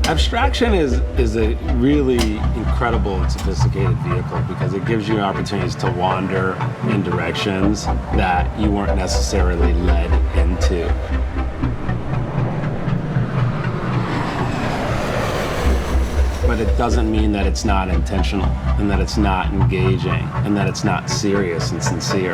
Abstraction is a really incredible and sophisticated vehicle because it gives you opportunities to wander in directions that you weren't necessarily led into. But it doesn't mean that it's not intentional and that it's not engaging and that it's not serious and sincere.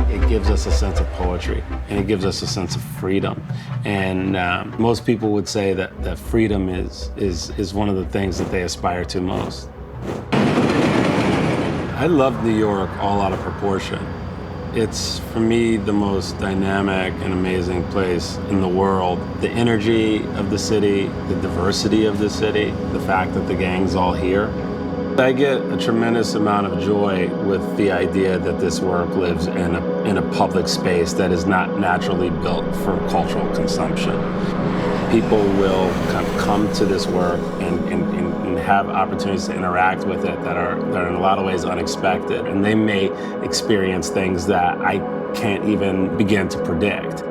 It gives us a sense of poetry and it gives us a sense of freedom. And most people would say that freedom is one of the things that they aspire to most. I love New York all out of proportion. It's, for me, the most dynamic and amazing place in the world. The energy of the city, the diversity of the city, the fact that the gang's all here. I get a tremendous amount of joy with the idea that this work lives in a public space that is not naturally built for cultural consumption. People will kind of come to this work and have opportunities to interact with it that are in a lot of ways unexpected. And they may experience things that I can't even begin to predict.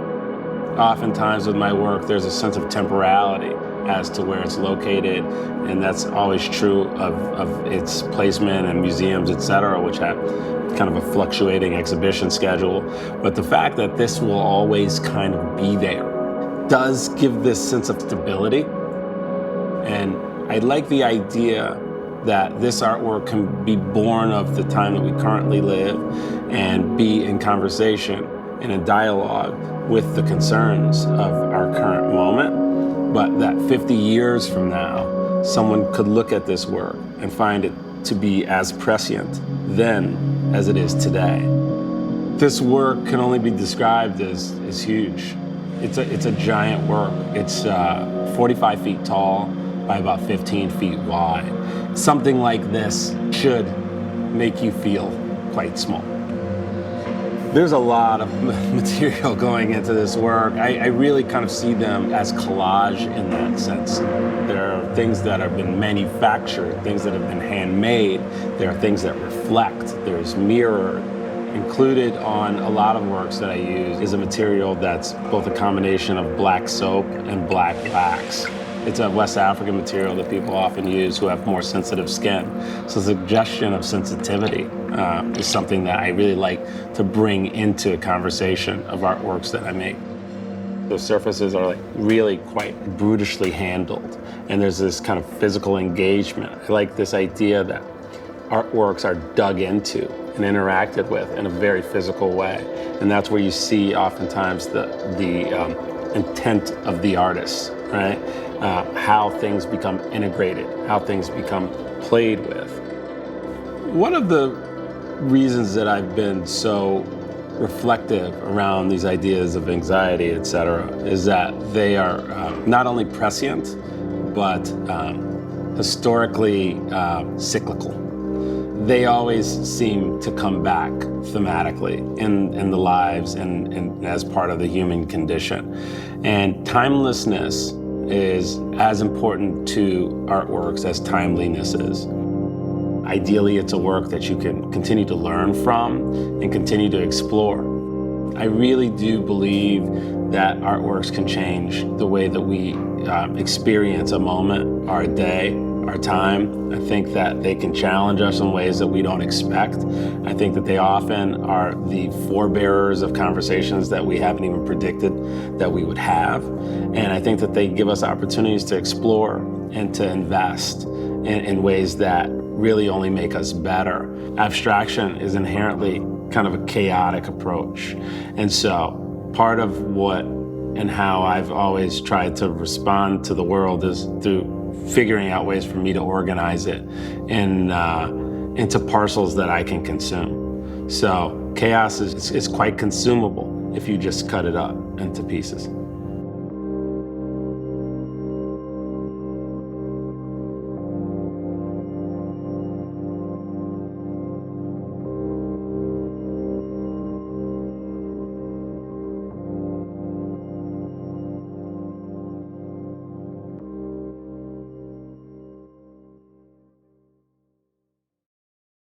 Oftentimes with my work, there's a sense of temporality as to where it's located, and that's always true of its placement and museums, et cetera, which have kind of a fluctuating exhibition schedule. But the fact that this will always kind of be there does give this sense of stability. And I like the idea that this artwork can be born of the time that we currently live and be in conversation and in dialogue with the concerns of our current moment, but that 50 years from now, someone could look at this work and find it to be as prescient then as it is today. This work can only be described as huge. It's a giant work. It's 45 feet tall by about 15 feet wide. Something like this should make you feel quite small. There's a lot of material going into this work. I really kind of see them as collage in that sense. There are things that have been manufactured, things that have been handmade. There are things that reflect. There's mirror. Included on a lot of works that I use is a material that's both a combination of black soap and black wax. It's a West African material that people often use who have more sensitive skin. So the suggestion of sensitivity is something that I really like to bring into a conversation of artworks that I make. The surfaces are really quite brutishly handled, and there's this kind of physical engagement. I like this idea that artworks are dug into and interacted with in a very physical way. And that's where you see oftentimes the intent of the artist, right? How things become integrated, how things become played with. One of the reasons that I've been so reflective around these ideas of anxiety, et cetera, is that they are not only prescient, but historically cyclical. They always seem to come back thematically in the lives and as part of the human condition. And timelessness is as important to artworks as timeliness is. Ideally, it's a work that you can continue to learn from and continue to explore. I really do believe that artworks can change the way that we experience a moment, our day, our time. I think that they can challenge us in ways that we don't expect. I think that they often are the forebearers of conversations that we haven't even predicted that we would have. And I think that they give us opportunities to explore and to invest in ways that really only make us better. Abstraction is inherently kind of a chaotic approach. And so part of what and how I've always tried to respond to the world is through figuring out ways for me to organize it into parcels that I can consume. So chaos is quite consumable if you just cut it up into pieces.